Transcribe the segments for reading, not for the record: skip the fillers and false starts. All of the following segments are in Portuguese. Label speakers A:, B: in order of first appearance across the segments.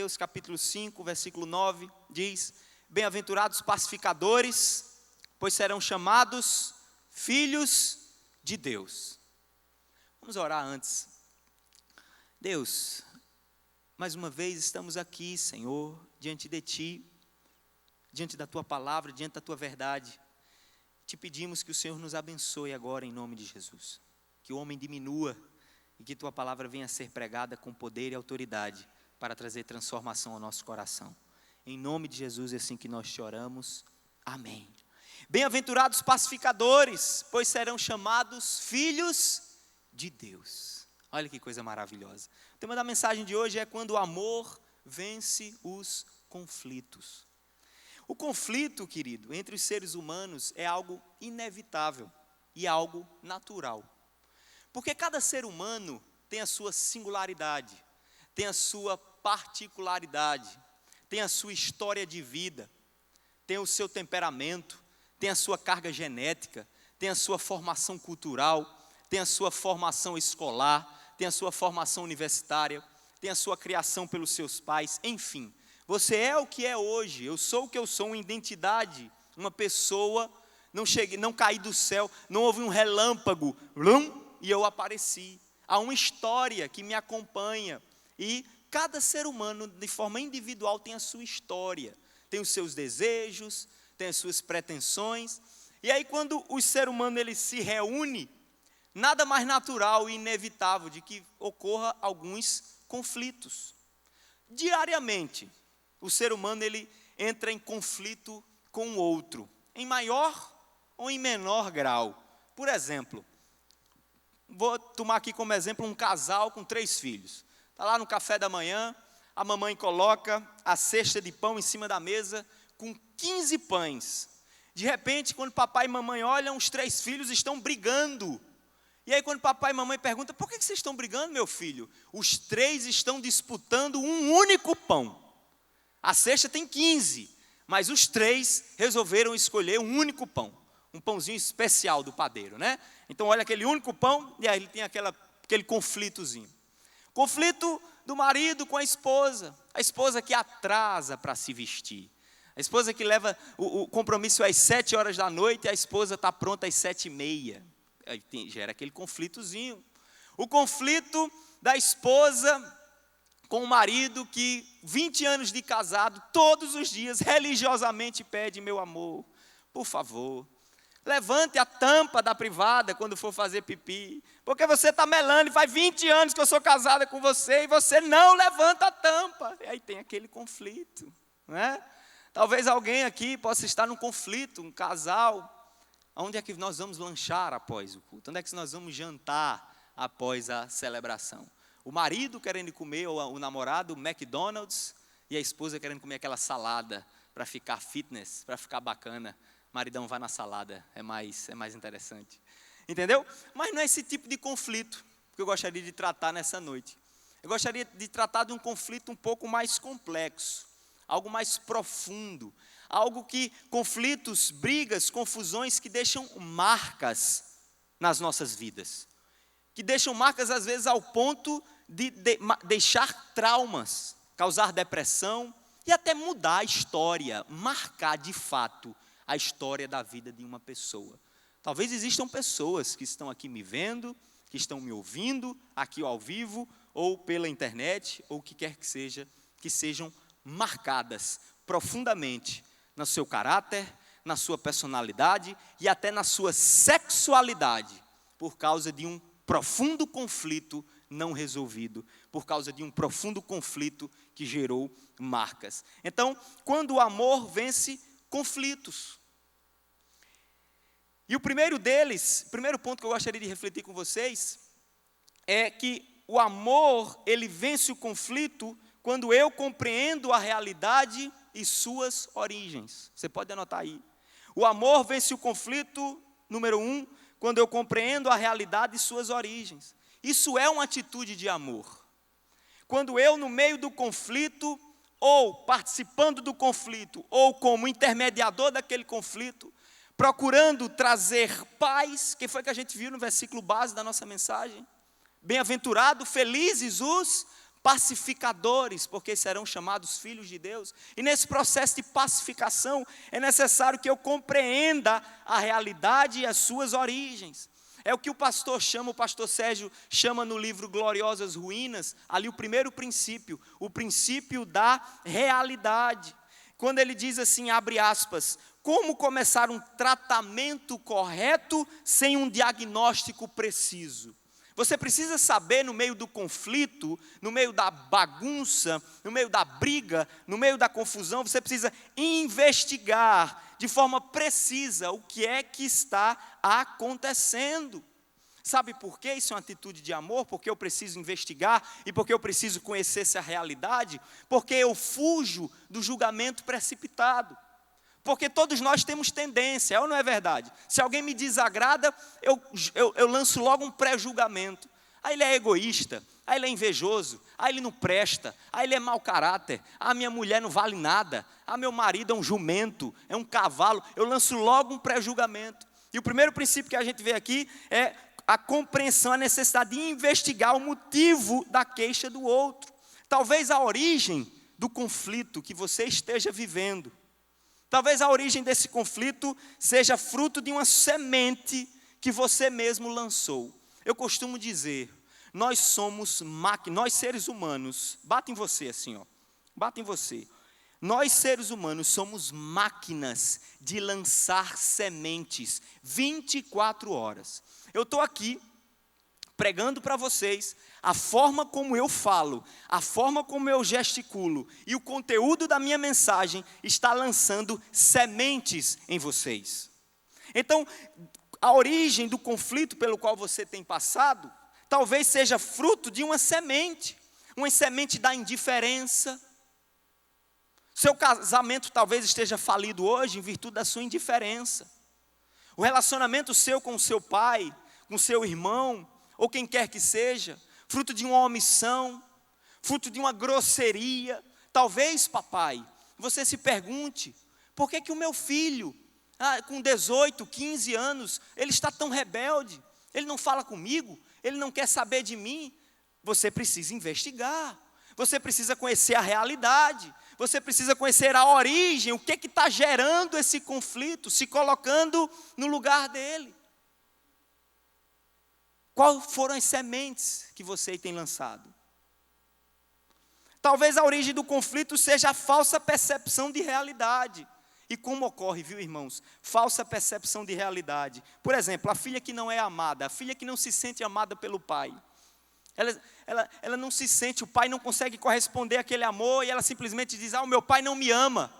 A: Mateus capítulo 5, versículo 9, diz: bem-aventurados pacificadores, pois serão chamados filhos de Deus. Vamos orar antes. Deus, mais uma vez estamos aqui, Senhor, diante de Ti, diante da Tua palavra, diante da Tua verdade. Te pedimos que o Senhor nos abençoe agora em nome de Jesus. Que o homem diminua e que Tua palavra venha a ser pregada com poder e autoridade para trazer transformação ao nosso coração. Em nome de Jesus é assim que nós te oramos. Amém. Bem-aventurados pacificadores, pois serão chamados filhos de Deus. Olha que coisa maravilhosa. O tema da mensagem de hoje é quando o amor vence os conflitos. O conflito, querido, entre os seres humanos é algo inevitável e algo natural. Porque cada ser humano tem a sua singularidade, tem a sua particularidade, tem a sua história de vida, tem o seu temperamento, tem a sua carga genética, tem a sua formação cultural, tem a sua formação escolar, tem a sua formação universitária, tem a sua criação pelos seus pais, enfim. Você é o que é hoje, eu sou o que eu sou, uma identidade, uma pessoa, não caí do céu, não houve um relâmpago, e eu apareci. Há uma história que me acompanha, e cada ser humano, de forma individual, tem a sua história, tem os seus desejos, tem as suas pretensões, e aí quando o ser humano ele se reúne, nada mais natural e inevitável de que ocorra alguns conflitos. Diariamente, o ser humano ele entra em conflito com o outro, em maior ou em menor grau. Por exemplo, vou tomar aqui como exemplo um casal com 3 filhos. Está lá no café da manhã, a mamãe coloca a cesta de pão em cima da mesa com 15 pães. De repente, quando papai e mamãe olham, os 3 filhos estão brigando. E aí quando papai e mamãe perguntam: por que vocês estão brigando, meu filho? Os 3 estão disputando um único pão. A cesta tem 15, mas os 3 resolveram escolher um único pão. Um pãozinho especial do padeiro, né? Então olha aquele único pão e aí ele tem aquele conflitozinho. Conflito do marido com a esposa que atrasa para se vestir. A esposa que leva o compromisso às 7 horas da noite e a esposa está pronta às 7h30. Aí gera aquele conflitozinho. O conflito da esposa com o marido que 20 anos de casado, todos os dias, religiosamente pede: meu amor, por favor, levante a tampa da privada quando for fazer pipi, porque você está melando e faz 20 anos que eu sou casada com você e você não levanta a tampa. E aí tem aquele conflito, né? Talvez alguém aqui possa estar num conflito, um casal. Onde é que nós vamos lanchar após o culto? Onde é que nós vamos jantar após a celebração? O marido querendo comer, ou o namorado, o McDonald's, e a esposa querendo comer aquela salada para ficar fitness, para ficar bacana. Maridão, vai na salada, é mais interessante. Entendeu? Mas não é esse tipo de conflito que eu gostaria de tratar nessa noite. Eu gostaria de tratar de um conflito um pouco mais complexo, algo mais profundo, conflitos, brigas, confusões que deixam marcas nas nossas vidas, que deixam marcas às vezes ao ponto de deixar traumas, causar depressão e até mudar a história, marcar de fato a história da vida de uma pessoa. Talvez existam pessoas que estão aqui me vendo, que estão me ouvindo aqui ao vivo, ou pela internet, ou o que quer que seja, que sejam marcadas profundamente no seu caráter, na sua personalidade e até na sua sexualidade, por causa de um profundo conflito não resolvido, por causa de um profundo conflito que gerou marcas. Então, quando o amor vence conflitos. E o primeiro ponto que eu gostaria de refletir com vocês, é que o amor, ele vence o conflito quando eu compreendo a realidade e suas origens. Você pode anotar aí. O amor vence o conflito, número 1, quando eu compreendo a realidade e suas origens. Isso é uma atitude de amor. Quando eu, no meio do conflito, ou participando do conflito, ou como intermediador daquele conflito, procurando trazer paz, que foi que a gente viu no versículo base da nossa mensagem. Bem-aventurado, felizes os pacificadores, porque serão chamados filhos de Deus. E nesse processo de pacificação, é necessário que eu compreenda a realidade e as suas origens. É o que o pastor Sérgio chama no livro Gloriosas Ruínas, ali o primeiro princípio, o princípio da realidade. Quando ele diz assim, abre aspas, como começar um tratamento correto sem um diagnóstico preciso? Você precisa saber no meio do conflito, no meio da bagunça, no meio da briga, no meio da confusão, você precisa investigar de forma precisa o que é que está acontecendo. Sabe por quê? Isso é uma atitude de amor, porque eu preciso investigar e porque eu preciso conhecer essa realidade, porque eu fujo do julgamento precipitado. Porque todos nós temos tendência, é ou não é verdade? Se alguém me desagrada, eu lanço logo um pré-julgamento. Aí ele é egoísta, aí ele é invejoso, aí ele não presta, aí ele é mau caráter, minha mulher não vale nada, meu marido é um jumento, é um cavalo, eu lanço logo um pré-julgamento. E o primeiro princípio que a gente vê aqui é a compreensão, a necessidade de investigar o motivo da queixa do outro. Talvez a origem do conflito que você esteja vivendo, talvez a origem desse conflito seja fruto de uma semente que você mesmo lançou. Eu costumo dizer, nós somos máquinas, nós seres humanos, bate em você assim, ó, bate em você. Nós seres humanos somos máquinas de lançar sementes 24 horas. Eu estou aqui pregando para vocês, a forma como eu falo, a forma como eu gesticulo e o conteúdo da minha mensagem está lançando sementes em vocês. Então, a origem do conflito pelo qual você tem passado, talvez seja fruto de uma semente da indiferença. Seu casamento talvez esteja falido hoje em virtude da sua indiferença. O relacionamento seu com o seu pai, com seu irmão, ou quem quer que seja, fruto de uma omissão, fruto de uma grosseria. Talvez, papai, você se pergunte, por que o meu filho, com 18, 15 anos, ele está tão rebelde? Ele não fala comigo, ele não quer saber de mim. Você precisa investigar, você precisa conhecer a realidade, você precisa conhecer a origem, o que está gerando esse conflito, se colocando no lugar dele. Quais foram as sementes que você tem lançado? Talvez a origem do conflito seja a falsa percepção de realidade. E como ocorre, viu, irmãos? Falsa percepção de realidade. Por exemplo, a filha que não é amada, a filha que não se sente amada pelo pai. Ela não se sente, o pai não consegue corresponder àquele amor e ela simplesmente diz, o meu pai não me ama.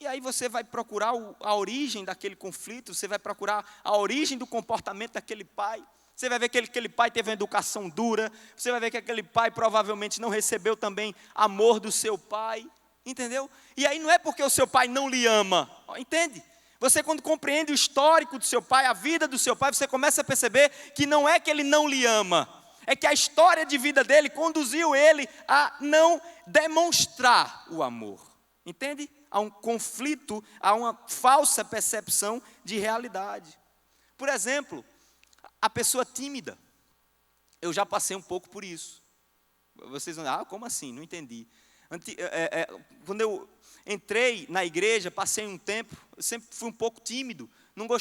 A: E aí você vai procurar a origem daquele conflito, você vai procurar a origem do comportamento daquele pai. Você vai ver que aquele pai teve uma educação dura, você vai ver que aquele pai provavelmente não recebeu também amor do seu pai, entendeu? E aí não é porque o seu pai não lhe ama, entende? Você quando compreende o histórico do seu pai, a vida do seu pai, você começa a perceber que não é que ele não lhe ama, é que a história de vida dele conduziu ele a não demonstrar o amor, entende? Há um conflito, há uma falsa percepção de realidade. Por exemplo, a pessoa tímida, eu já passei um pouco por isso. Vocês vão, como assim? Não entendi. Quando eu entrei na igreja, passei um tempo, eu sempre fui um pouco tímido.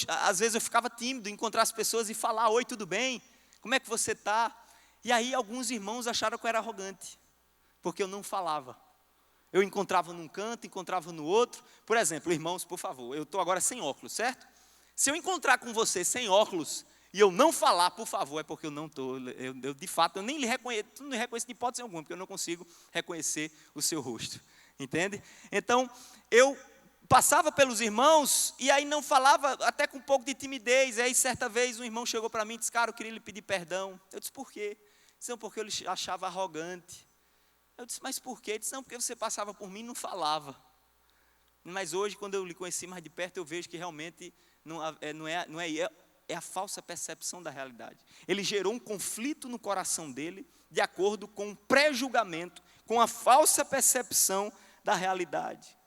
A: Às vezes eu ficava tímido, encontrar as pessoas e falar, oi, tudo bem? Como é que você está? E aí alguns irmãos acharam que eu era arrogante, porque eu não falava. Eu encontrava num canto, encontrava no outro. Por exemplo, irmãos, por favor, eu estou agora sem óculos, certo? Se eu encontrar com você sem óculos, e eu não falar, por favor, é porque eu não estou, eu de fato, eu nem lhe reconheço, não lhe reconheço de hipótese alguma, porque eu não consigo reconhecer o seu rosto, entende? Então, eu passava pelos irmãos, e aí não falava, até com um pouco de timidez, e aí certa vez um irmão chegou para mim e disse, cara, eu queria lhe pedir perdão. Eu disse, por quê? Disse, não, porque eu lhe achava arrogante. Eu disse, mas por quê? Ele disse, não, porque você passava por mim e não falava. Mas hoje, quando eu lhe conheci mais de perto, eu vejo que realmente é a falsa percepção da realidade. Ele gerou um conflito no coração dele, de acordo com um pré-julgamento, com a falsa percepção da realidade.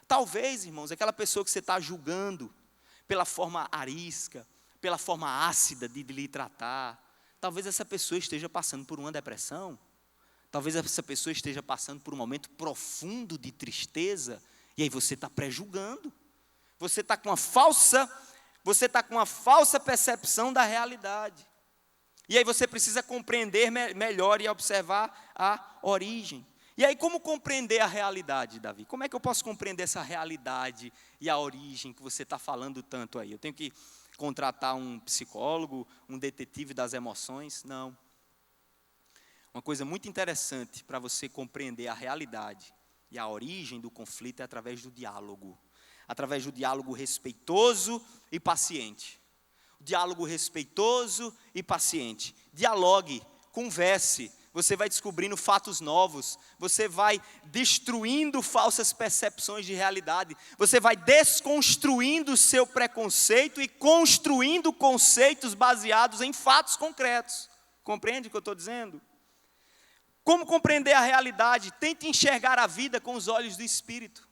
A: Talvez, irmãos, aquela pessoa que você está julgando, pela forma arisca, pela forma ácida de lhe tratar, talvez essa pessoa esteja passando por uma depressão, Talvez essa pessoa esteja passando por um momento profundo de tristeza, e aí você está pré-julgando. Você está com uma falsa percepção da realidade. E aí você precisa compreender melhor e observar a origem. E aí, como compreender a realidade, Davi? Como é que eu posso compreender essa realidade e a origem que você está falando tanto aí? Eu tenho que contratar um psicólogo, um detetive das emoções? Não. Uma coisa muito interessante para você compreender a realidade e a origem do conflito é através do diálogo. Através do diálogo respeitoso e paciente. Diálogo respeitoso e paciente. Dialogue, converse. Você vai descobrindo fatos novos, você vai destruindo falsas percepções de realidade, você vai desconstruindo o seu preconceito e construindo conceitos baseados em fatos concretos. Compreende o que eu estou dizendo? Como compreender a realidade? Tente enxergar a vida com os olhos do Espírito.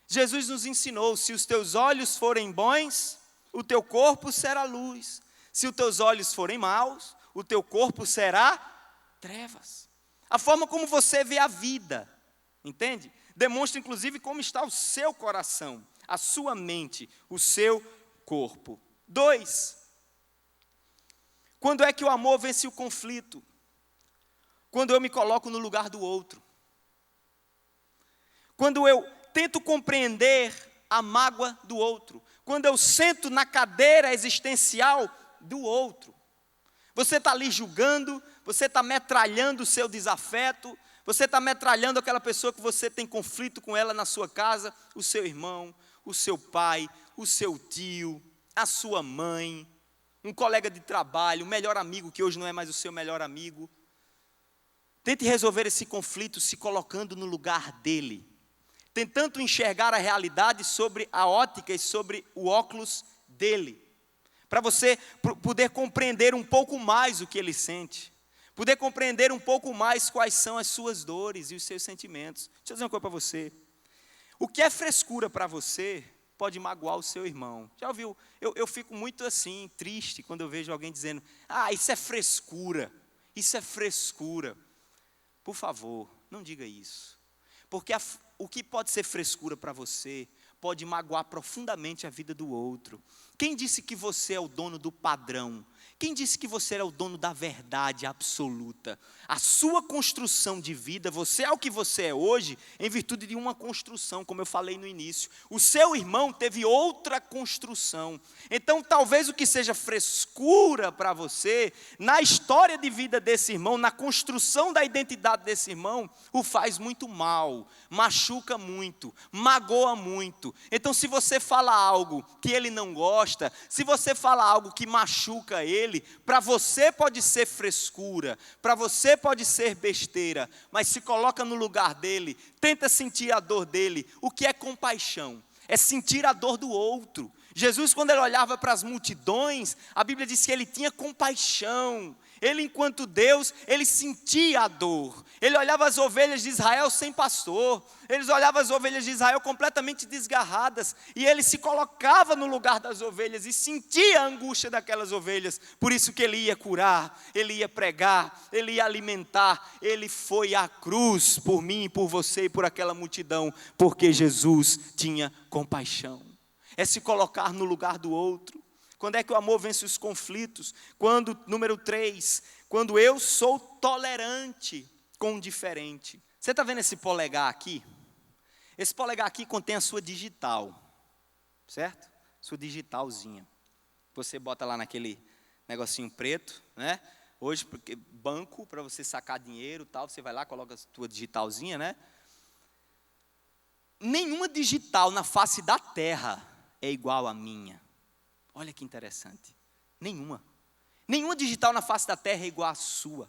A: Jesus nos ensinou, se os teus olhos forem bons, o teu corpo será luz. Se os teus olhos forem maus, o teu corpo será trevas. A forma como você vê a vida, entende? Demonstra inclusive como está o seu coração, a sua mente, o seu corpo. 2. Quando é que o amor vence o conflito? Quando eu me coloco no lugar do outro. Quando eu tento compreender a mágoa do outro. Quando eu sento na cadeira existencial do outro. Você está ali julgando, você está metralhando o seu desafeto, você está metralhando aquela pessoa que você tem conflito com ela na sua casa, o seu irmão, o seu pai, o seu tio, a sua mãe, um colega de trabalho, um melhor amigo que hoje não é mais o seu melhor amigo. Tente resolver esse conflito se colocando no lugar dele, tentando enxergar a realidade sobre a ótica e sobre o óculos dele. Para você poder compreender um pouco mais o que ele sente. Poder compreender um pouco mais quais são as suas dores e os seus sentimentos. Deixa eu dizer uma coisa para você. O que é frescura para você pode magoar o seu irmão. Já ouviu? Eu fico muito assim, triste, quando eu vejo alguém dizendo, isso é frescura, isso é frescura. Por favor, não diga isso. Porque o que pode ser frescura para você pode magoar profundamente a vida do outro. Quem disse que você é o dono do padrão? Quem disse que você é o dono da verdade absoluta? A sua construção de vida, você é o que você é hoje, em virtude de uma construção, como eu falei no início. O seu irmão teve outra construção. Então, talvez o que seja frescura para você, na história de vida desse irmão, na construção da identidade desse irmão, o faz muito mal, machuca muito, magoa muito. Então, se você fala algo que ele não gosta, se você fala algo que machuca ele, para você pode ser frescura, para você pode ser besteira, mas se coloca no lugar dele, tenta sentir a dor dele. O que é compaixão? É sentir a dor do outro. Jesus, quando ele olhava para as multidões, a Bíblia diz que ele tinha compaixão. Ele, enquanto Deus, ele sentia a dor. Ele olhava as ovelhas de Israel sem pastor. Ele olhava as ovelhas de Israel completamente desgarradas. E ele se colocava no lugar das ovelhas e sentia a angústia daquelas ovelhas. Por isso que ele ia curar, ele ia pregar, ele ia alimentar. Ele foi à cruz por mim, por você e por aquela multidão. Porque Jesus tinha compaixão. É se colocar no lugar do outro. Quando é que o amor vence os conflitos? Quando, número 3, quando eu sou tolerante com o diferente. Você está vendo esse polegar aqui? Esse polegar aqui contém a sua digital, certo? Sua digitalzinha. Você bota lá naquele negocinho preto, né? Hoje, porque banco, para você sacar dinheiro e tal, você vai lá, coloca a sua digitalzinha, né? Nenhuma digital na face da terra é igual à minha. Olha que interessante. Nenhuma. Nenhuma digital na face da terra é igual à sua.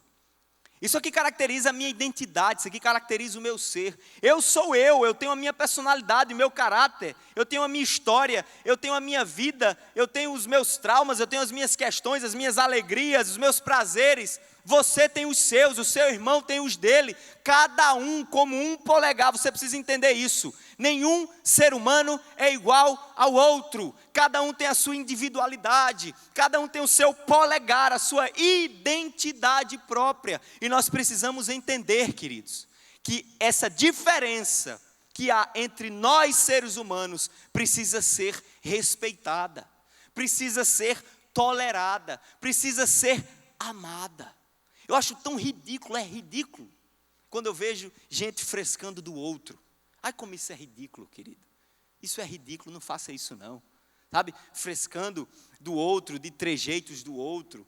A: Isso aqui caracteriza a minha identidade, isso aqui caracteriza o meu ser. Eu sou eu tenho a minha personalidade, o meu caráter, eu tenho a minha história, eu tenho a minha vida, eu tenho os meus traumas, eu tenho as minhas questões, as minhas alegrias, os meus prazeres. Você tem os seus, o seu irmão tem os dele, cada um como um polegar. Você precisa entender isso. Nenhum ser humano é igual ao outro. Cada um tem a sua individualidade, cada um tem o seu polegar, a sua identidade própria. E nós precisamos entender, queridos, que essa diferença que há entre nós seres humanos precisa ser respeitada, precisa ser tolerada, precisa ser amada. Eu acho tão ridículo, é ridículo, quando eu vejo gente frescando do outro. Ai, como isso é ridículo, querido. Isso é ridículo, não faça isso não. Sabe, frescando do outro, de trejeitos do outro,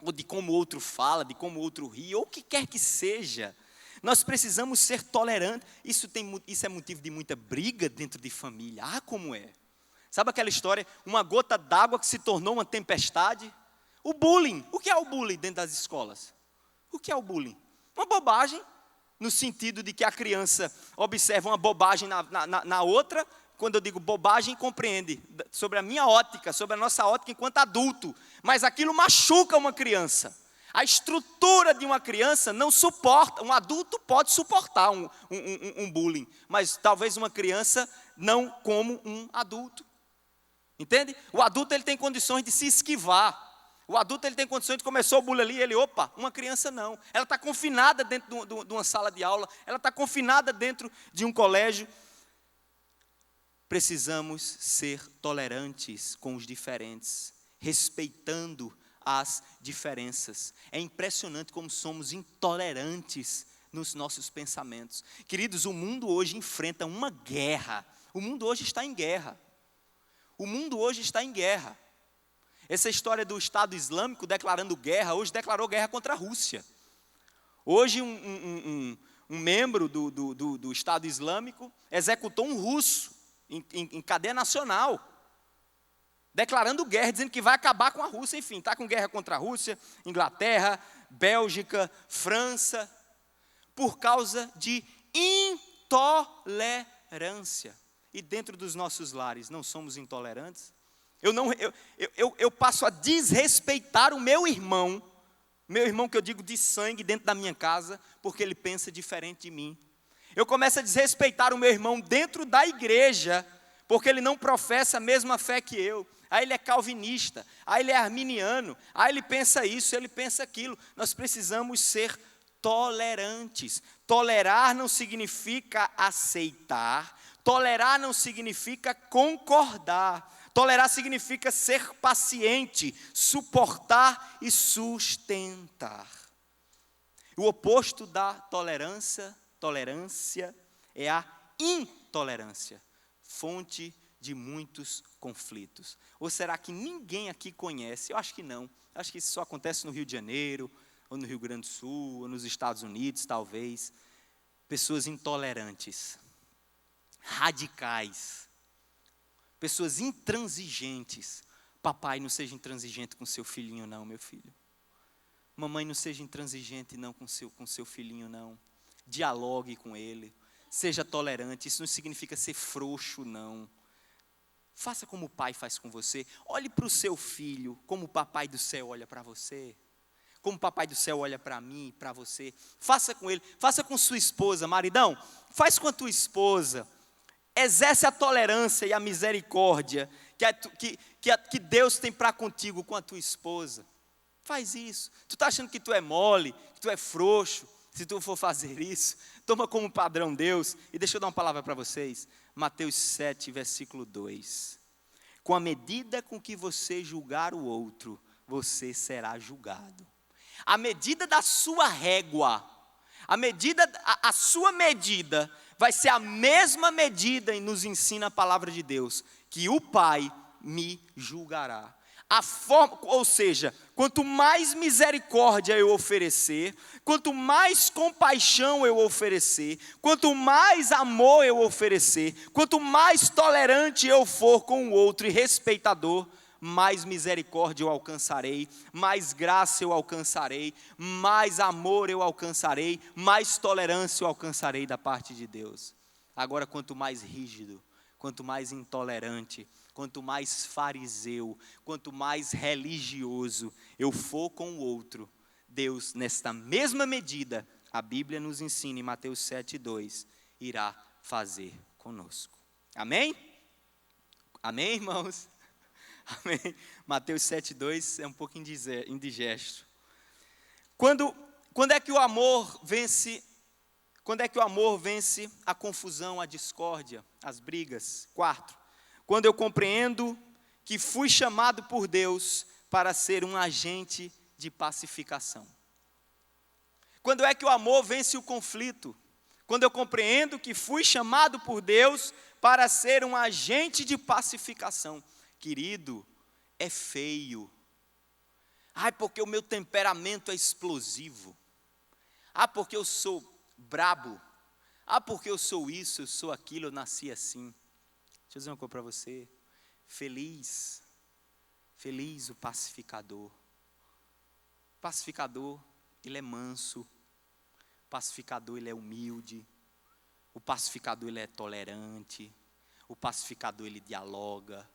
A: ou de como o outro fala, de como o outro ri, ou o que quer que seja. Nós precisamos ser tolerantes. Isso é motivo de muita briga dentro de família. Ah, como é. Sabe aquela história, uma gota d'água que se tornou uma tempestade? O bullying. O que é o bullying dentro das escolas? O que é o bullying? Uma bobagem, no sentido de que a criança observa uma bobagem na outra. Quando eu digo bobagem, compreende, sobre a minha ótica, sobre a nossa ótica enquanto adulto. Mas aquilo machuca uma criança. A estrutura de uma criança não suporta, um adulto pode suportar um bullying, mas talvez uma criança não como um adulto. Entende? O adulto ele tem condições de se esquivar. O adulto ele tem condições de começar o bullying ali, uma criança não. Ela está confinada dentro de uma sala de aula, ela está confinada dentro de um colégio. Precisamos ser tolerantes com os diferentes, respeitando as diferenças. É impressionante como somos intolerantes nos nossos pensamentos. Queridos, o mundo hoje enfrenta uma guerra. O mundo hoje está em guerra. O mundo hoje está em guerra. Essa história do Estado Islâmico declarando guerra, hoje declarou guerra contra a Rússia. Hoje um membro do Estado Islâmico executou um russo em cadeia nacional, declarando guerra, dizendo que vai acabar com a Rússia. Enfim, está com guerra contra a Rússia, Inglaterra, Bélgica, França, por causa de intolerância. E dentro dos nossos lares, não somos intolerantes? Eu passo a desrespeitar o meu irmão que eu digo de sangue dentro da minha casa, porque ele pensa diferente de mim. Eu começo a desrespeitar o meu irmão dentro da igreja, porque ele não professa a mesma fé que eu. Aí ele é calvinista, aí ele é arminiano, aí ele pensa isso, ele pensa aquilo. Nós precisamos ser tolerantes. Tolerar não significa aceitar, tolerar não significa concordar. Tolerar significa ser paciente, suportar e sustentar. O oposto da tolerância é a intolerância, fonte de muitos conflitos. Ou será que ninguém aqui conhece? Eu acho que não. Acho que isso só acontece no Rio de Janeiro, ou no Rio Grande do Sul, ou nos Estados Unidos, talvez. Pessoas intolerantes, radicais, pessoas intransigentes. Papai, não seja intransigente com seu filhinho não, meu filho. Mamãe, não seja intransigente não com seu filhinho não. Dialogue com ele, seja tolerante. Isso não significa ser frouxo não. Faça como o pai faz com você. Olhe para o seu filho como o papai do céu olha para você. Como o papai do céu olha para mim, para você. Faça com ele, faça com sua esposa. Maridão, faz com a tua esposa. Exerce a tolerância e a misericórdia que Deus tem para contigo com a tua esposa. Faz isso. Tu está achando que tu é mole, que tu é frouxo? Se tu for fazer isso, toma como padrão Deus. E deixa eu dar uma palavra para vocês. Mateus 7, versículo 2. Com a medida com que você julgar o outro, você será julgado. A medida da sua régua, a sua medida vai ser a mesma medida, e nos ensina a palavra de Deus, que o Pai me julgará. Ou seja, quanto mais misericórdia eu oferecer, quanto mais compaixão eu oferecer, quanto mais amor eu oferecer, quanto mais tolerante eu for com o outro e respeitador, mais misericórdia eu alcançarei, mais graça eu alcançarei, mais amor eu alcançarei, mais tolerância eu alcançarei da parte de Deus. Agora, quanto mais rígido, quanto mais intolerante, quanto mais fariseu, quanto mais religioso eu for com o outro, Deus, nesta mesma medida, a Bíblia nos ensina em Mateus 7:2, irá fazer conosco. Amém? Amém, irmãos? Amém. Mateus 7:2 é um pouco indigesto. Quando é que o amor vence? Quando é que o amor vence a confusão, a discórdia, as brigas? 4. Quando eu compreendo que fui chamado por Deus para ser um agente de pacificação. Quando é que o amor vence o conflito? Quando eu compreendo que fui chamado por Deus para ser um agente de pacificação. Querido, é feio. Ai, porque o meu temperamento é explosivo. Ah, porque eu sou brabo. Ah, porque eu sou isso, eu sou aquilo, eu nasci assim. Deixa eu dizer uma coisa para você. Feliz o pacificador. O pacificador, ele é manso. O pacificador, ele é humilde. O pacificador, ele é tolerante. O pacificador, ele dialoga.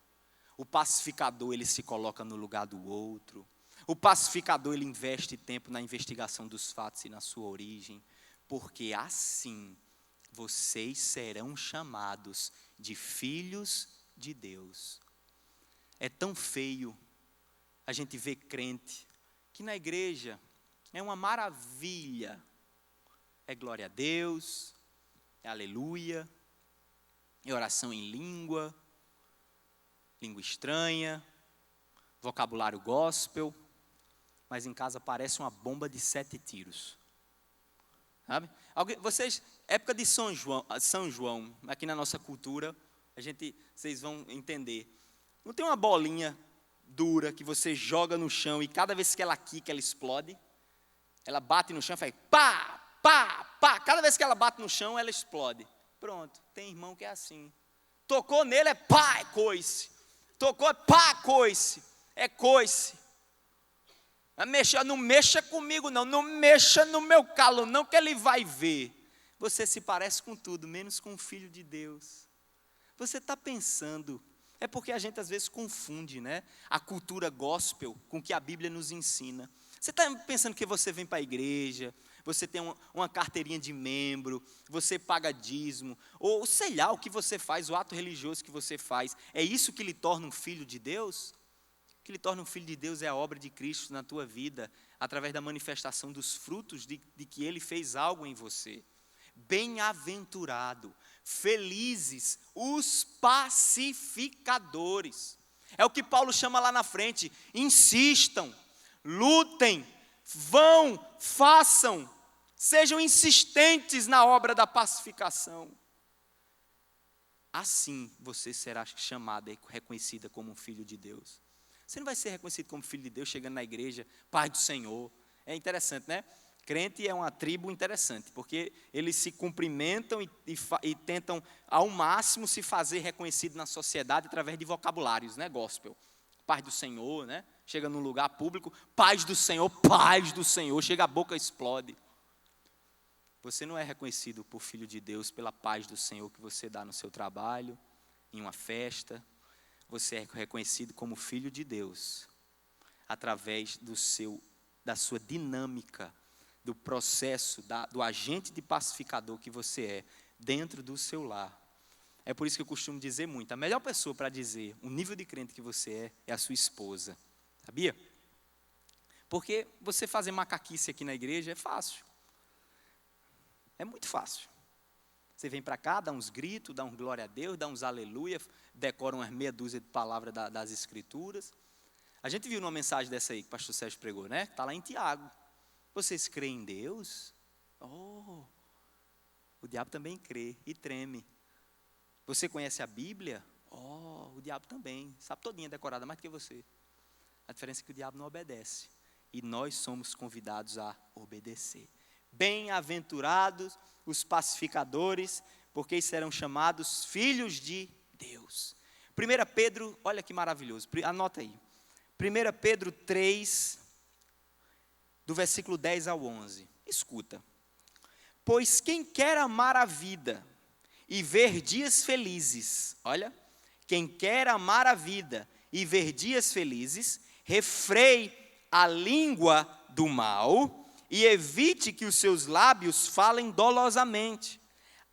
A: O pacificador, ele se coloca no lugar do outro. O pacificador, ele investe tempo na investigação dos fatos e na sua origem. Porque assim, vocês serão chamados de filhos de Deus. É tão feio a gente ver crente que na igreja é uma maravilha. É glória a Deus, é aleluia, é oração em língua estranha, vocabulário gospel, mas em casa parece uma bomba de 7 tiros. Sabe? Vocês, época de São João, aqui na nossa cultura, vocês vão entender. Não tem uma bolinha dura que você joga no chão e cada vez que ela quica, ela explode? Ela bate no chão e faz pá, pá, pá. Cada vez que ela bate no chão, ela explode. Pronto, tem irmão que é assim. Tocou nele, é pá, é coice. Tocou, é pá, coice. É coice. Não mexa comigo não mexa no meu calo não, que ele vai ver. Você se parece com tudo, menos com o Filho de Deus. Você está pensando, é porque a gente às vezes confunde, né, a cultura gospel com o que a Bíblia nos ensina. Você está pensando que você vem para a igreja, você tem uma carteirinha de membro, você paga dízimo, ou sei lá o que você faz, o ato religioso que você faz, é isso que lhe torna um filho de Deus? O que lhe torna um filho de Deus é a obra de Cristo na tua vida, através da manifestação dos frutos de que Ele fez algo em você. Bem-aventurado, felizes os pacificadores. É o que Paulo chama lá na frente. Insistam, lutem, vão, façam, sejam insistentes na obra da pacificação. Assim você será chamada e reconhecida como um filho de Deus. Você não vai ser reconhecido como filho de Deus chegando na igreja, Pai do Senhor. É interessante, né? Crente é uma tribo interessante, porque eles se cumprimentam e tentam ao máximo se fazer reconhecido na sociedade através de vocabulários, né? Gospel. Paz do Senhor, né? Chega num lugar público, paz do Senhor, chega a boca explode. Você não é reconhecido por filho de Deus pela paz do Senhor que você dá no seu trabalho, em uma festa. Você é reconhecido como filho de Deus através da sua dinâmica, do processo, do agente de pacificador que você é dentro do seu lar. É por isso que eu costumo dizer muito, a melhor pessoa para dizer o nível de crente que você é a sua esposa. Sabia? Porque você fazer macaquice aqui na igreja é fácil. É muito fácil. Você vem para cá, dá uns gritos, dá um glória a Deus, dá uns aleluia, decora umas meia dúzia de palavras das escrituras. A gente viu numa mensagem dessa aí que o pastor Sérgio pregou, né? Está lá em Tiago. Vocês creem em Deus? Oh, o diabo também crê e treme. Você conhece a Bíblia? Oh, o diabo também. Sabe todinha decorada mais do que você. A diferença é que o diabo não obedece. E nós somos convidados a obedecer. Bem-aventurados os pacificadores, porque serão chamados filhos de Deus. 1 Pedro, olha que maravilhoso, anota aí. 1 Pedro 3, do versículo 10 ao 11. Escuta. Pois quem quer amar a vida e ver dias felizes, olha, quem quer amar a vida e ver dias felizes, refreie a língua do mal e evite que os seus lábios falem dolosamente.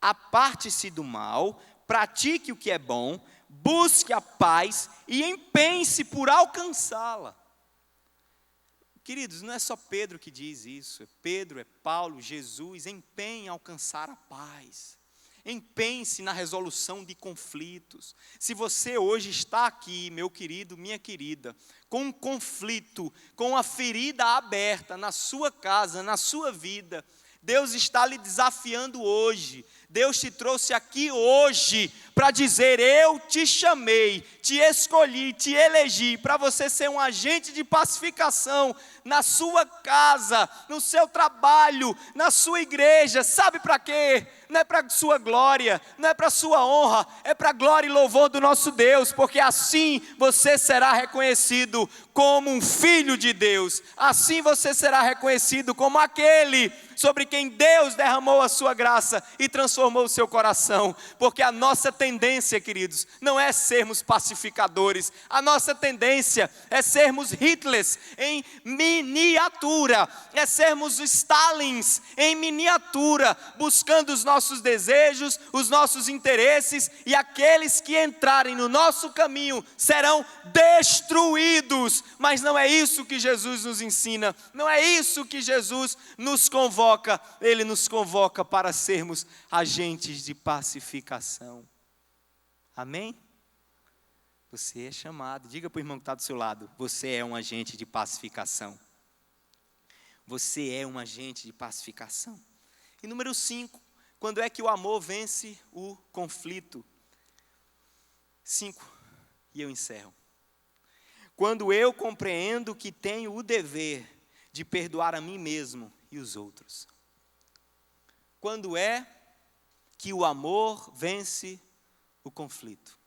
A: Aparte-se do mal, pratique o que é bom, busque a paz e empenhe-se por alcançá-la. Queridos, não é só Pedro que diz isso, é Pedro, é Paulo, Jesus, empenhe em alcançar a paz. Empenhe-se na resolução de conflitos. Se você hoje está aqui, meu querido, minha querida, com um conflito, com uma ferida aberta na sua casa, na sua vida, Deus está lhe desafiando hoje. Deus te trouxe aqui hoje para dizer: eu te chamei, te escolhi, te elegi para você ser um agente de pacificação na sua casa, no seu trabalho, na sua igreja. Sabe para quê? Não é para sua glória, não é para sua honra, é para a glória e louvor do nosso Deus, porque assim você será reconhecido como um filho de Deus. Assim você será reconhecido como aquele sobre quem Deus derramou a sua graça e transformou o seu coração. Porque a nossa tendência, queridos, não é sermos pacificadores. A nossa tendência é sermos Hitlers em miniatura, é sermos Stalins em miniatura, buscando os nossos desejos, os nossos interesses, e aqueles que entrarem no nosso caminho serão destruídos. Mas não é isso que Jesus nos ensina, não é isso que Jesus nos convoca. Ele nos convoca para sermos agentes de pacificação. Amém? Você é chamado, diga para o irmão que está do seu lado: você é um agente de pacificação. Você é um agente de pacificação. E número 5, quando é que o amor vence o conflito? 5, e eu encerro. Quando eu compreendo que tenho o dever de perdoar a mim mesmo e os outros. Quando é que o amor vence o conflito?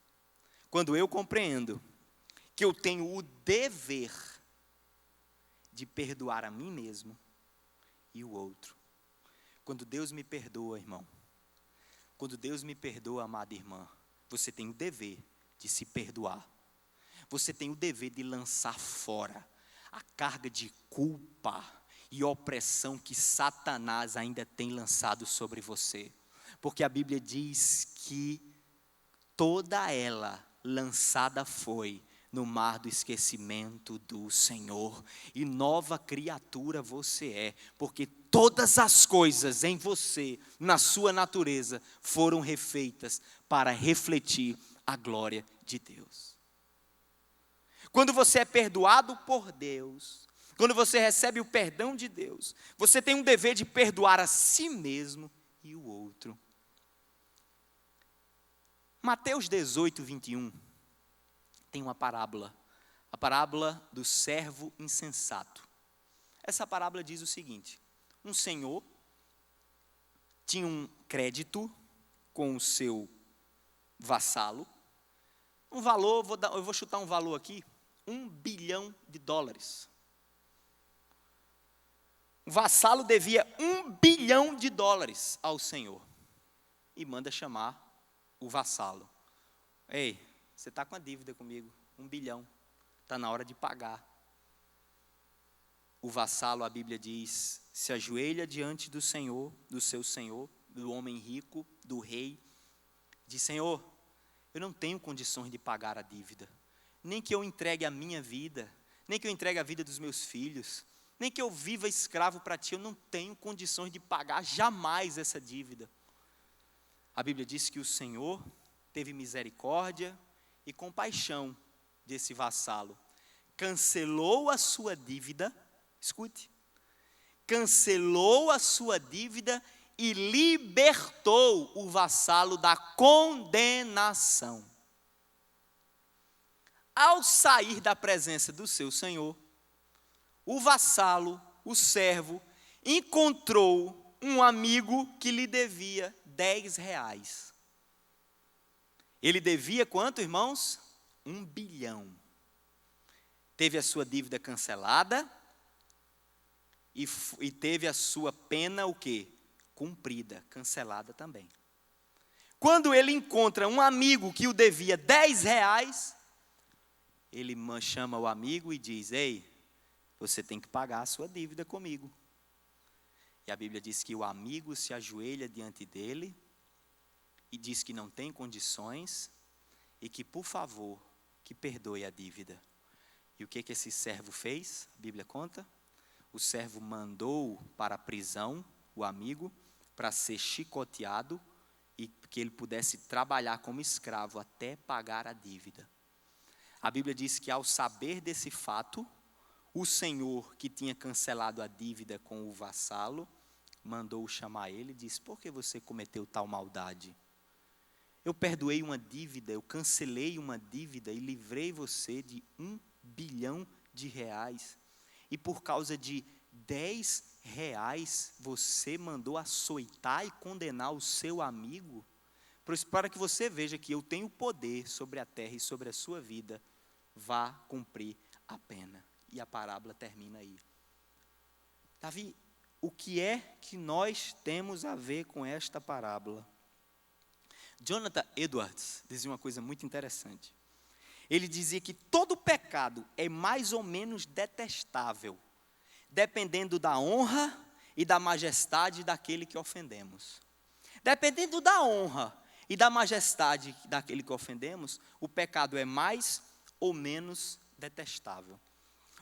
A: Quando eu compreendo que eu tenho o dever de perdoar a mim mesmo e o outro. Quando Deus me perdoa, irmão, quando Deus me perdoa, amada irmã, você tem o dever de se perdoar. Você tem o dever de lançar fora a carga de culpa e opressão que Satanás ainda tem lançado sobre você. Porque a Bíblia diz que toda ela lançada foi no mar do esquecimento do Senhor. E nova criatura você é, porque todas as coisas em você, na sua natureza, foram refeitas para refletir a glória de Deus. Quando você é perdoado por Deus, quando você recebe o perdão de Deus, você tem um dever de perdoar a si mesmo e o outro. Mateus 18, 21, tem uma parábola, a parábola do servo insensato. Essa parábola diz o seguinte: um senhor tinha um crédito com o seu vassalo, um valor, eu vou chutar um valor aqui, $1 bilhão. O vassalo devia $1 bilhão ao senhor. E manda chamar o vassalo. Ei, você está com a dívida comigo, $1 bilhão. Está na hora de pagar. O vassalo, a Bíblia diz, se ajoelha diante do Senhor, do seu senhor, do homem rico, do rei. Diz: Senhor, eu não tenho condições de pagar a dívida. Nem que eu entregue a minha vida, nem que eu entregue a vida dos meus filhos, nem que eu viva escravo para ti, eu não tenho condições de pagar jamais essa dívida. A Bíblia diz que o Senhor teve misericórdia e compaixão desse vassalo. Cancelou a sua dívida, escute, cancelou a sua dívida e libertou o vassalo da condenação. Ao sair da presença do seu senhor, o vassalo, o servo, encontrou um amigo que lhe devia R$10. Ele devia quanto, irmãos? $1 bilhão. Teve a sua dívida cancelada e teve a sua pena o quê? Cumprida, cancelada também. Quando ele encontra um amigo que o devia R$10, ele chama o amigo e diz: ei, você tem que pagar a sua dívida comigo. E a Bíblia diz que o amigo se ajoelha diante dele e diz que não tem condições e que, por favor, que perdoe a dívida. E o que esse servo fez? A Bíblia conta. O servo mandou para a prisão o amigo para ser chicoteado e que ele pudesse trabalhar como escravo até pagar a dívida. A Bíblia diz que, ao saber desse fato, o senhor que tinha cancelado a dívida com o vassalo mandou chamar ele e disse: por que você cometeu tal maldade? Eu perdoei uma dívida, eu cancelei uma dívida e livrei você de R$1 bilhão. E por causa de R$10 você mandou açoitar e condenar o seu amigo? Para que você veja que eu tenho poder sobre a terra e sobre a sua vida, vá cumprir a pena. E a parábola termina aí. Davi, o que é que nós temos a ver com esta parábola? Jonathan Edwards dizia uma coisa muito interessante. Ele dizia que todo pecado é mais ou menos detestável, dependendo da honra e da majestade daquele que ofendemos. Dependendo da honra e da majestade daquele que ofendemos, o pecado é mais ou menos detestável.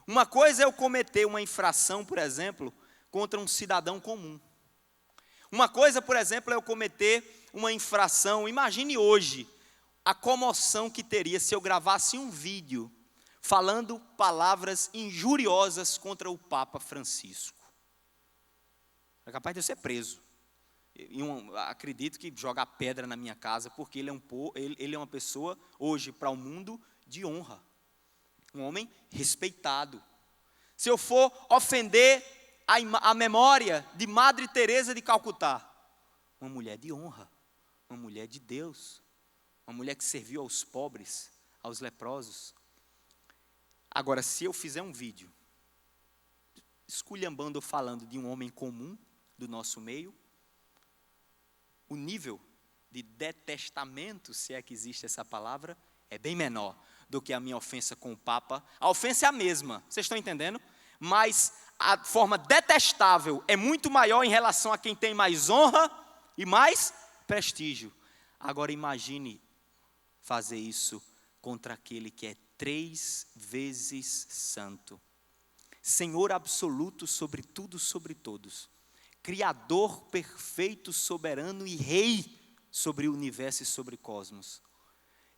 A: Uma coisa é eu cometer uma infração, por exemplo, contra um cidadão comum. Uma coisa, por exemplo, é eu cometer uma infração. Imagine hoje a comoção que teria se eu gravasse um vídeo falando palavras injuriosas contra o Papa Francisco. É capaz de eu ser preso. Acredito que jogar pedra na minha casa, porque ele é uma pessoa, hoje, para o mundo, de honra. Um homem respeitado. Se eu for ofender a memória de Madre Teresa de Calcutá, uma mulher de honra, uma mulher de Deus, uma mulher que serviu aos pobres, aos leprosos. Agora, se eu fizer um vídeo esculhambando ou falando de um homem comum do nosso meio, o nível de detestamento, se é que existe essa palavra, é bem menor do que a minha ofensa com o Papa. A ofensa é a mesma, vocês estão entendendo? Mas a forma detestável é muito maior em relação a quem tem mais honra e mais prestígio. Agora imagine fazer isso contra aquele que é 3 vezes santo, Senhor absoluto sobre tudo, sobre todos, Criador perfeito, soberano e Rei sobre o universo e sobre o cosmos.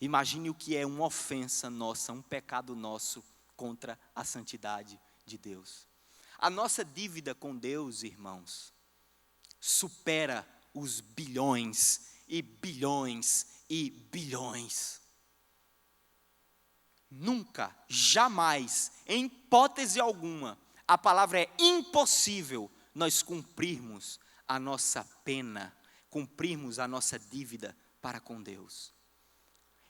A: Imagine o que é uma ofensa nossa, um pecado nosso contra a santidade de Deus. A nossa dívida com Deus, irmãos, supera os bilhões e bilhões e bilhões. Nunca, jamais, em hipótese alguma, a palavra é impossível nós cumprirmos a nossa pena, cumprirmos a nossa dívida para com Deus.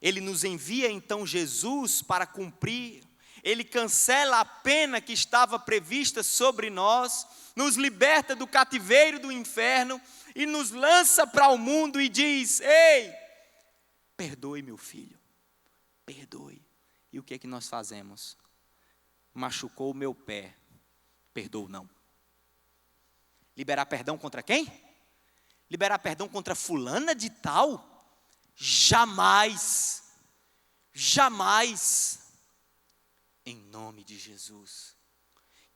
A: Ele nos envia então Jesus para cumprir, ele cancela a pena que estava prevista sobre nós, nos liberta do cativeiro do inferno e nos lança para o mundo e diz: ei, perdoe meu filho, perdoe. E o que é que nós fazemos? Machucou o meu pé, perdoa não. Liberar perdão contra quem? Liberar perdão contra fulana de tal? Jamais, jamais. Em nome de Jesus,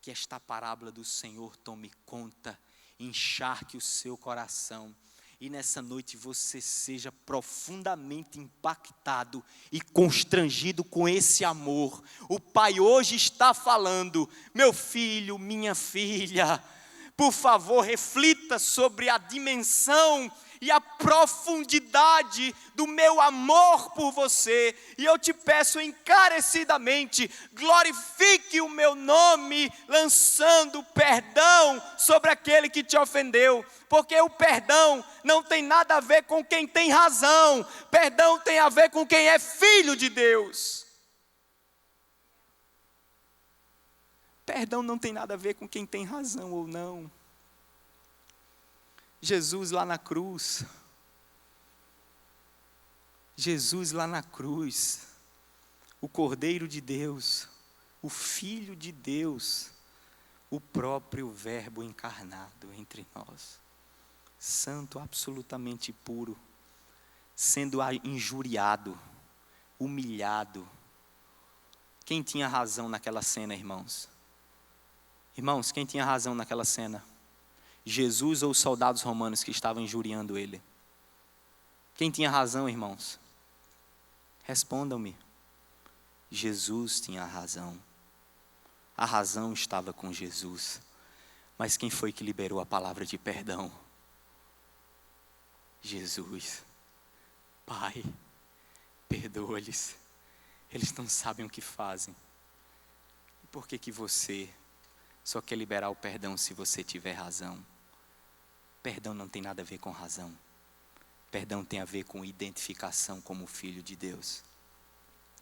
A: que esta parábola do Senhor tome conta, encharque o seu coração, e nessa noite você seja profundamente impactado e constrangido com esse amor. O Pai hoje está falando: meu filho, minha filha, por favor, reflita sobre a dimensão e a profundidade do meu amor por você. E eu te peço encarecidamente, glorifique o meu nome, lançando perdão sobre aquele que te ofendeu. Porque o perdão não tem nada a ver com quem tem razão. Perdão tem a ver com quem é filho de Deus. Perdão não tem nada a ver com quem tem razão ou não. Jesus lá na cruz, o Cordeiro de Deus, o Filho de Deus, o próprio Verbo encarnado entre nós, santo, absolutamente puro, sendo injuriado, humilhado. Quem tinha razão naquela cena, irmãos? Irmãos, quem tinha razão naquela cena? Jesus ou os soldados romanos que estavam injuriando ele? Quem tinha razão, irmãos? Respondam-me. Jesus tinha razão. A razão estava com Jesus. Mas quem foi que liberou a palavra de perdão? Jesus. Pai, perdoa-lhes. Eles não sabem o que fazem. E por que você só quer liberar o perdão se você tiver razão? Perdão não tem nada a ver com razão. Perdão tem a ver com identificação como filho de Deus.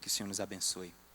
A: Que o Senhor nos abençoe.